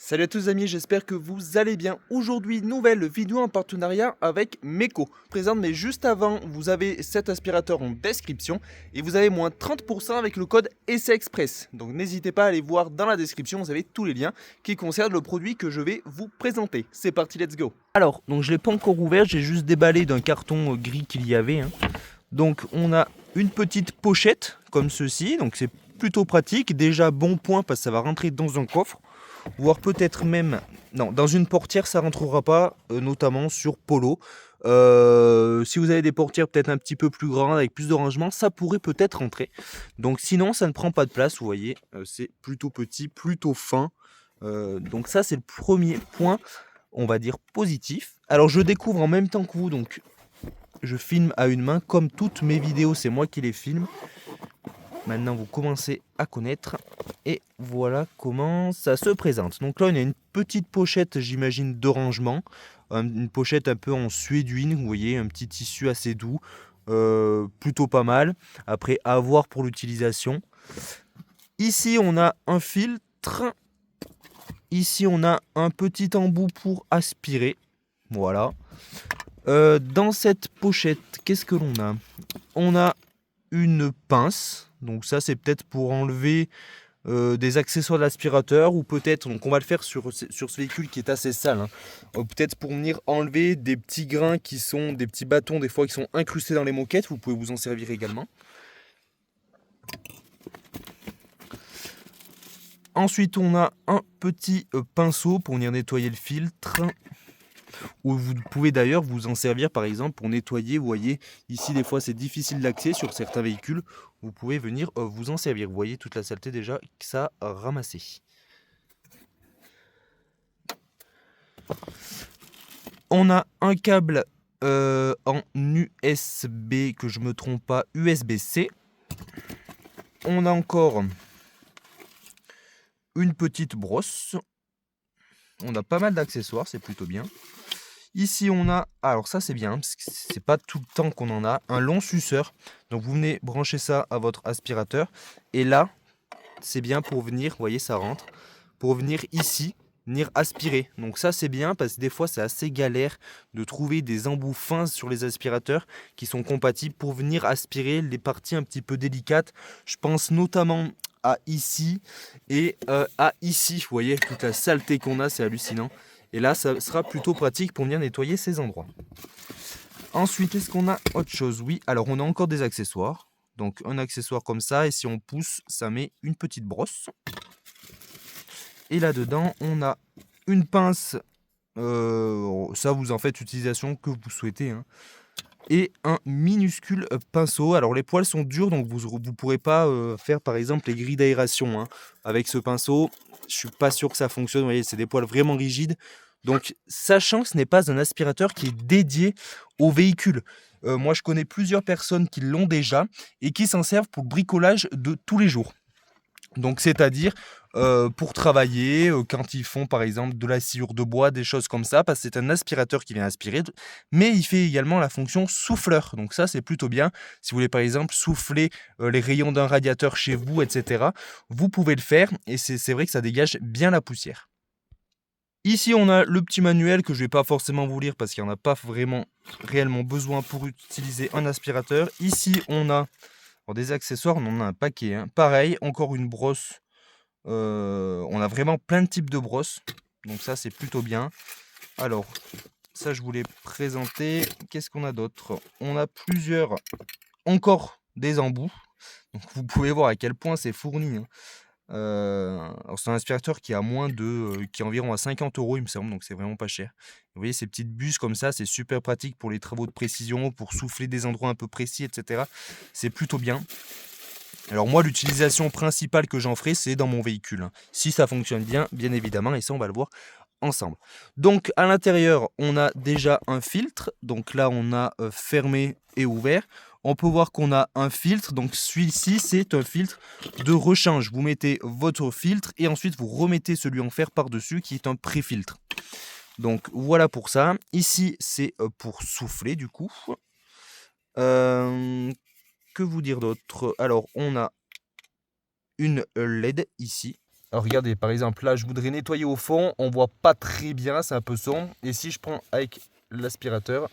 Salut à tous amis, j'espère que vous allez bien. Aujourd'hui, nouvelle vidéo en partenariat avec Meko. Présente, mais juste avant, vous avez cet aspirateur en description et vous avez moins 30% avec le code Essai Express. Donc n'hésitez pas à aller voir dans la description, vous avez tous les liens qui concernent le produit que je vais vous présenter. C'est parti, let's go. Alors, donc je ne l'ai pas encore ouvert, j'ai juste déballé d'un carton gris qu'il y avait. Donc on a une petite pochette comme ceci, donc c'est plutôt pratique. Déjà bon point parce que ça va rentrer dans un coffre. Voire peut-être même, non, dans une portière ça rentrera pas, notamment sur Polo. Si vous avez des portières peut-être un petit peu plus grandes avec plus de rangement, ça pourrait peut-être rentrer. Donc sinon ça ne prend pas de place, vous voyez, c'est plutôt petit, plutôt fin. Donc ça c'est le premier point, on va dire positif. Alors je découvre en même temps que vous, donc je filme à une main, comme toutes mes vidéos c'est moi qui les filme. Maintenant, vous commencez à connaître. Et voilà comment ça se présente. Donc là, on a une petite pochette, j'imagine, de rangement. Une pochette un peu en suéduine, vous voyez, un petit tissu assez doux. Plutôt pas mal. Après, à voir pour l'utilisation. Ici, on a un filtre. Ici, on a un petit embout pour aspirer. Voilà. Dans cette pochette, qu'est-ce que l'on a? On a une pince. Donc ça, c'est peut-être pour enlever des accessoires de l'aspirateur, ou peut-être, donc on va le faire sur ce véhicule qui est assez sale, peut-être pour venir enlever des petits grains qui sont des petits bâtons des fois qui sont incrustés dans les moquettes. Vous pouvez vous en servir également. Ensuite, on a un petit pinceau pour venir nettoyer le filtre. Ou vous pouvez d'ailleurs vous en servir par exemple pour nettoyer. Vous voyez, ici des fois c'est difficile d'accès sur certains véhicules. Vous pouvez venir vous en servir. Vous voyez toute la saleté déjà que ça a ramassé. On a un câble en USB, que je me trompe pas, USB-C. On a encore une petite brosse. On a pas mal d'accessoires, c'est plutôt bien. Ici, on a, alors ça c'est bien, parce que c'est pas tout le temps qu'on en a, un long suceur. Donc vous venez brancher ça à votre aspirateur. Et là, c'est bien pour venir, vous voyez, ça rentre, pour venir ici, venir aspirer. Donc ça c'est bien parce que des fois c'est assez galère de trouver des embouts fins sur les aspirateurs qui sont compatibles pour venir aspirer les parties un petit peu délicates. Je pense notamment à ici et à ici. Vous voyez toute la saleté qu'on a, c'est hallucinant. Et là, ça sera plutôt pratique pour venir nettoyer ces endroits. Ensuite, est-ce qu'on a autre chose? Oui, alors on a encore des accessoires. Donc un accessoire comme ça, et si on pousse, ça met une petite brosse. Et là-dedans, on a une pince. Ça, vous en faites l'utilisation que vous souhaitez. Et un minuscule pinceau. Alors les poils sont durs, donc vous ne pourrez pas faire par exemple les grilles d'aération avec ce pinceau. Je suis pas sûr que ça fonctionne. Vous voyez, c'est des poils vraiment rigides. Donc, sachant que ce n'est pas un aspirateur qui est dédié au véhicule. Moi, je connais plusieurs personnes qui l'ont déjà et qui s'en servent pour le bricolage de tous les jours. Donc, c'est-à-dire pour travailler, quand ils font par exemple de la sciure de bois, des choses comme ça, parce que c'est un aspirateur qui vient aspirer, mais il fait également la fonction souffleur. Donc ça, c'est plutôt bien. Si vous voulez par exemple souffler les rayons d'un radiateur chez vous, etc., vous pouvez le faire, et c'est vrai que ça dégage bien la poussière. Ici, on a le petit manuel que je ne vais pas forcément vous lire parce qu'il n'y en a pas vraiment réellement besoin pour utiliser un aspirateur. Ici, on a des accessoires, on en a un paquet. Pareil, encore une brosse. On a vraiment plein de types de brosses. Donc ça, c'est plutôt bien. Alors, ça, je voulais présenter. Qu'est-ce qu'on a d'autre? On a plusieurs, encore des embouts. Donc vous pouvez voir à quel point c'est fourni. Alors c'est un aspirateur qui a qui est environ à 50 €, il me semble, donc c'est vraiment pas cher. Vous voyez ces petites bûches comme ça, c'est super pratique pour les travaux de précision, pour souffler des endroits un peu précis, etc. C'est plutôt bien. Alors moi, l'utilisation principale que j'en ferai, c'est dans mon véhicule. Si ça fonctionne bien, bien évidemment, et ça on va le voir ensemble. Donc à l'intérieur, on a déjà un filtre. Donc là, on a fermé et ouvert. On peut voir qu'on a un filtre. Donc celui-ci, c'est un filtre de rechange. Vous mettez votre filtre et ensuite vous remettez celui en fer par-dessus qui est un pré-filtre. Donc voilà pour ça. Ici, c'est pour souffler du coup. Que vous dire d'autre? Alors, on a une LED ici. Alors regardez, par exemple, là, je voudrais nettoyer au fond. On voit pas très bien, c'est un peu sombre. Et si je prends avec l'aspirateur,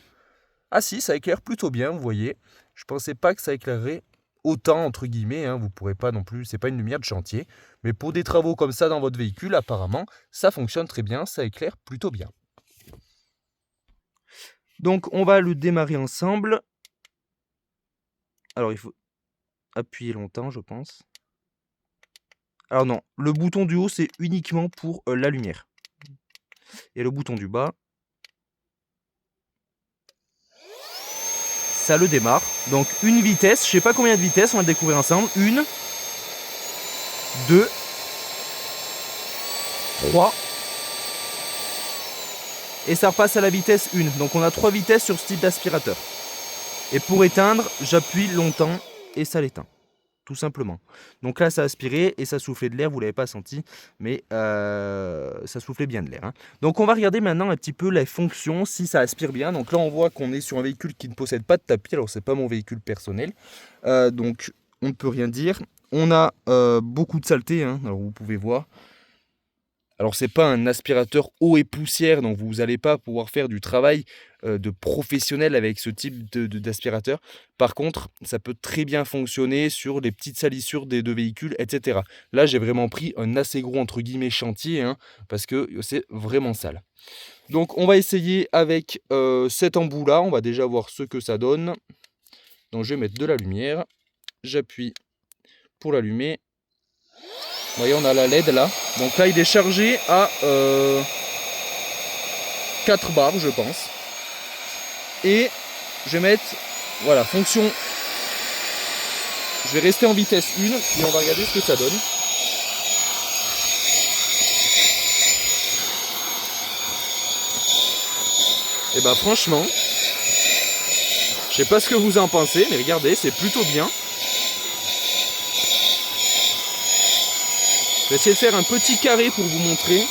ah si, ça éclaire plutôt bien, vous voyez. Je pensais pas que ça éclairerait autant, entre guillemets. Hein. Vous pourrez pas non plus, c'est pas une lumière de chantier. Mais pour des travaux comme ça dans votre véhicule, apparemment, ça fonctionne très bien, ça éclaire plutôt bien. Donc on va le démarrer ensemble. Alors il faut appuyer longtemps, je pense. Alors non, le bouton du haut, c'est uniquement pour la lumière. Et le bouton du bas, ça le démarre. Donc une vitesse, je sais pas combien de vitesses, on va le découvrir ensemble. 1, 2, 3. Et ça repasse à la vitesse 1. Donc on a 3 vitesses sur ce type d'aspirateur. Et pour éteindre, j'appuie longtemps et ça l'éteint. Tout simplement. Donc là, ça a aspiré et ça soufflait de l'air, vous ne l'avez pas senti, mais ça soufflait bien de l'air. Hein. Donc on va regarder maintenant un petit peu les fonctions, si ça aspire bien. Donc là, on voit qu'on est sur un véhicule qui ne possède pas de tapis, alors c'est pas mon véhicule personnel, donc on ne peut rien dire. On a beaucoup de saleté, hein, alors vous pouvez voir. Alors c'est pas un aspirateur eau et poussière, donc vous n'allez pas pouvoir faire du travail de professionnel avec ce type d'aspirateur. Par contre, ça peut très bien fonctionner sur les petites salissures des deux véhicules, etc. Là, j'ai vraiment pris un assez gros entre guillemets chantier, hein, parce que c'est vraiment sale. Donc on va essayer avec cet embout-là, on va déjà voir ce que ça donne. Donc je vais mettre de la lumière, j'appuie pour l'allumer. Vous voyez, on a la LED là. Donc là, il est chargé à 4 bars, je pense. Et je vais mettre, voilà, fonction. Je vais rester en vitesse 1 et on va regarder ce que ça donne. Et bah franchement, je sais pas ce que vous en pensez, mais regardez, c'est plutôt bien. Je vais essayer de faire un petit carré pour vous montrer.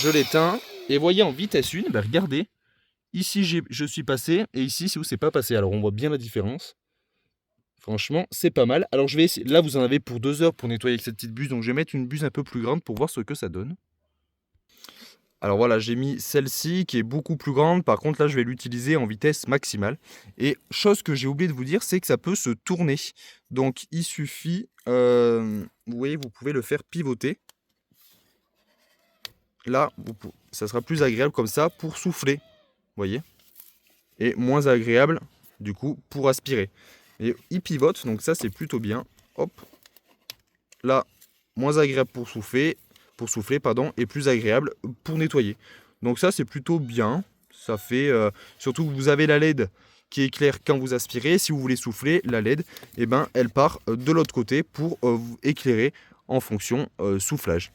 Je l'éteins. Et voyez en vitesse 1, ben regardez. Ici je suis passé et ici c'est où c'est pas passé. Alors on voit bien la différence. Franchement, c'est pas mal. Alors je vais essayer. Là vous en avez pour 2 heures pour nettoyer avec cette petite buse. Donc je vais mettre une buse un peu plus grande pour voir ce que ça donne. Alors voilà, j'ai mis celle-ci qui est beaucoup plus grande. Par contre, là, je vais l'utiliser en vitesse maximale. Et chose que j'ai oublié de vous dire, c'est que ça peut se tourner. Donc, il suffit, vous voyez, vous pouvez le faire pivoter. Là, ça sera plus agréable comme ça pour souffler. Vous voyez? Et moins agréable, du coup, pour aspirer. Et il pivote, donc ça, c'est plutôt bien. Hop. Là, moins agréable pour souffler, et plus agréable pour nettoyer. Donc ça c'est plutôt bien. Ça fait surtout que vous avez la LED qui éclaire quand vous aspirez. Si vous voulez souffler, la LED, eh ben, elle part de l'autre côté pour vous éclairer en fonction soufflage.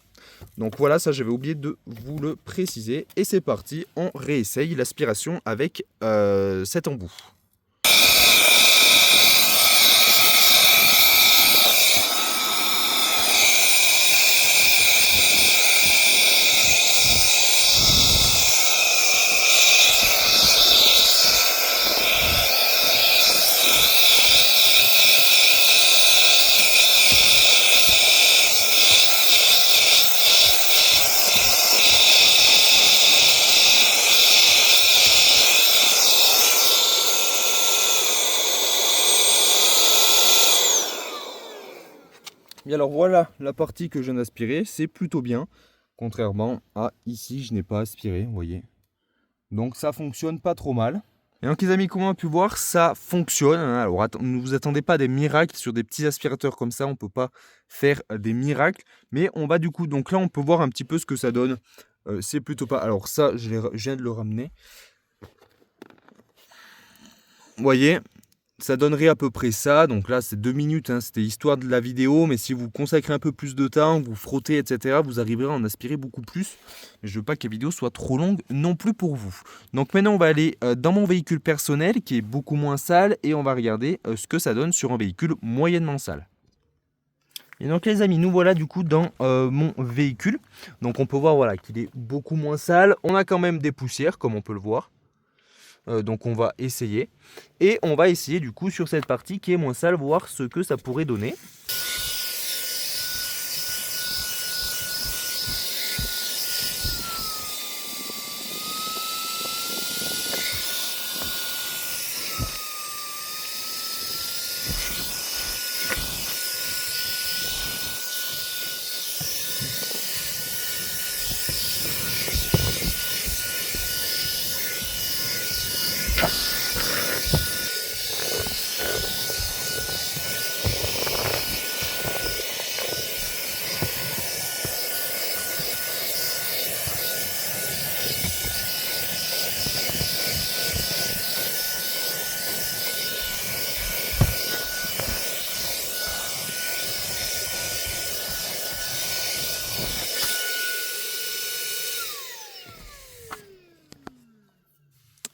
Donc voilà, ça j'avais oublié de vous le préciser. Et c'est parti, on réessaye l'aspiration avec cet embout. Et alors voilà la partie que je viens d'aspirer, c'est plutôt bien. Contrairement à ici, je n'ai pas aspiré, vous voyez. Donc ça fonctionne pas trop mal. Et donc les amis, comme on a pu voir, ça fonctionne. Hein. Alors ne vous attendez pas à des miracles sur des petits aspirateurs comme ça, on ne peut pas faire des miracles. Mais on va du coup, donc là on peut voir un petit peu ce que ça donne. C'est plutôt pas... Alors ça, je viens de le ramener. Vous voyez, ça donnerait à peu près ça. Donc là, c'est 2 minutes. Hein. C'était histoire de la vidéo. Mais si vous consacrez un peu plus de temps, vous frottez, etc., vous arriverez à en aspirer beaucoup plus. Mais je ne veux pas que la vidéo soit trop longue non plus pour vous. Donc maintenant, on va aller dans mon véhicule personnel qui est beaucoup moins sale. Et on va regarder ce que ça donne sur un véhicule moyennement sale. Et donc les amis, nous voilà du coup dans mon véhicule. Donc on peut voir voilà, qu'il est beaucoup moins sale. On a quand même des poussières, comme on peut le voir. donc on va essayer. Et on va essayer du coup sur cette partie qui est moins sale, voir ce que ça pourrait donner.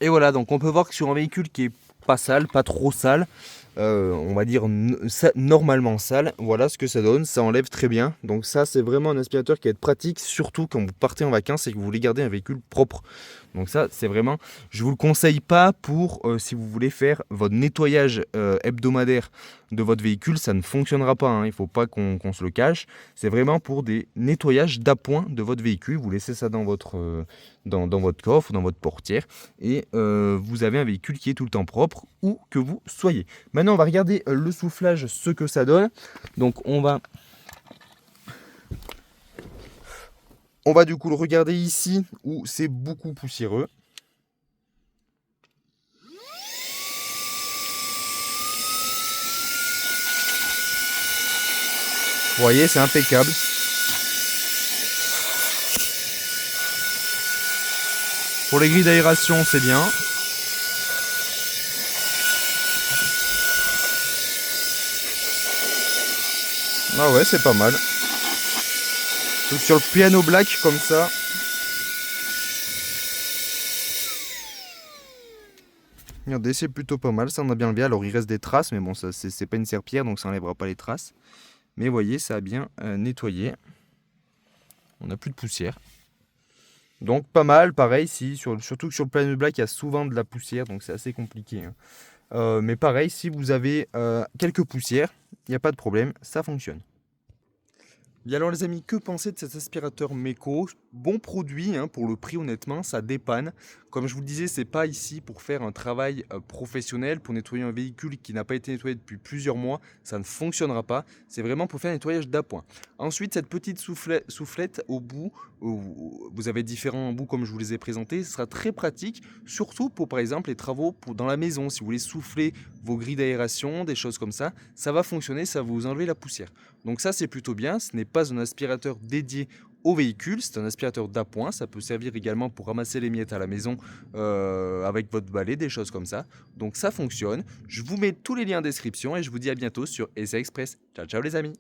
Et voilà, donc on peut voir que sur un véhicule qui est pas sale, pas trop sale, on va dire normalement sale, voilà ce que ça donne, ça enlève très bien. Donc ça c'est vraiment un aspirateur qui va être pratique, surtout quand vous partez en vacances et que vous voulez garder un véhicule propre. Donc ça c'est vraiment, je vous le conseille pas pour si vous voulez faire votre nettoyage hebdomadaire de votre véhicule, ça ne fonctionnera pas, hein. Il ne faut pas qu'on se le cache. C'est vraiment pour des nettoyages d'appoint de votre véhicule. Vous laissez ça dans votre, dans votre coffre, dans votre portière, et vous avez un véhicule qui est tout le temps propre, où que vous soyez. Maintenant, on va regarder le soufflage, ce que ça donne. Donc, on va du coup le regarder ici, où c'est beaucoup poussiéreux. Vous voyez, c'est impeccable. Pour les grilles d'aération, c'est bien. Ah ouais, c'est pas mal. Donc sur le piano black comme ça. Regardez, c'est plutôt pas mal, ça on a bien levé. Alors il reste des traces, mais bon, ça c'est pas une serpillière, donc ça enlèvera pas les traces. Mais vous voyez, ça a bien nettoyé. On n'a plus de poussière. Donc pas mal, pareil, surtout que sur le piano black, il y a souvent de la poussière, donc c'est assez compliqué, hein. Mais pareil, si vous avez quelques poussières, il n'y a pas de problème, ça fonctionne. Bien alors les amis, que penser de cet aspirateur Meco? Bon produit, hein, pour le prix, honnêtement, ça dépanne. Comme je vous le disais, c'est pas ici pour faire un travail professionnel, pour nettoyer un véhicule qui n'a pas été nettoyé depuis plusieurs mois, ça ne fonctionnera pas. C'est vraiment pour faire un nettoyage d'appoint. Ensuite, cette petite soufflette au bout, vous avez différents bouts comme je vous les ai présentés, ce sera très pratique, surtout pour par exemple les travaux dans la maison. Si vous voulez souffler vos grilles d'aération, des choses comme ça va fonctionner, ça va vous enlever la poussière. Donc ça c'est plutôt bien, ce n'est pas un aspirateur dédié au véhicule, c'est un aspirateur d'appoint, ça peut servir également pour ramasser les miettes à la maison avec votre balai, des choses comme ça. Donc ça fonctionne, je vous mets tous les liens en description et je vous dis à bientôt sur Essai Express. Ciao ciao les amis.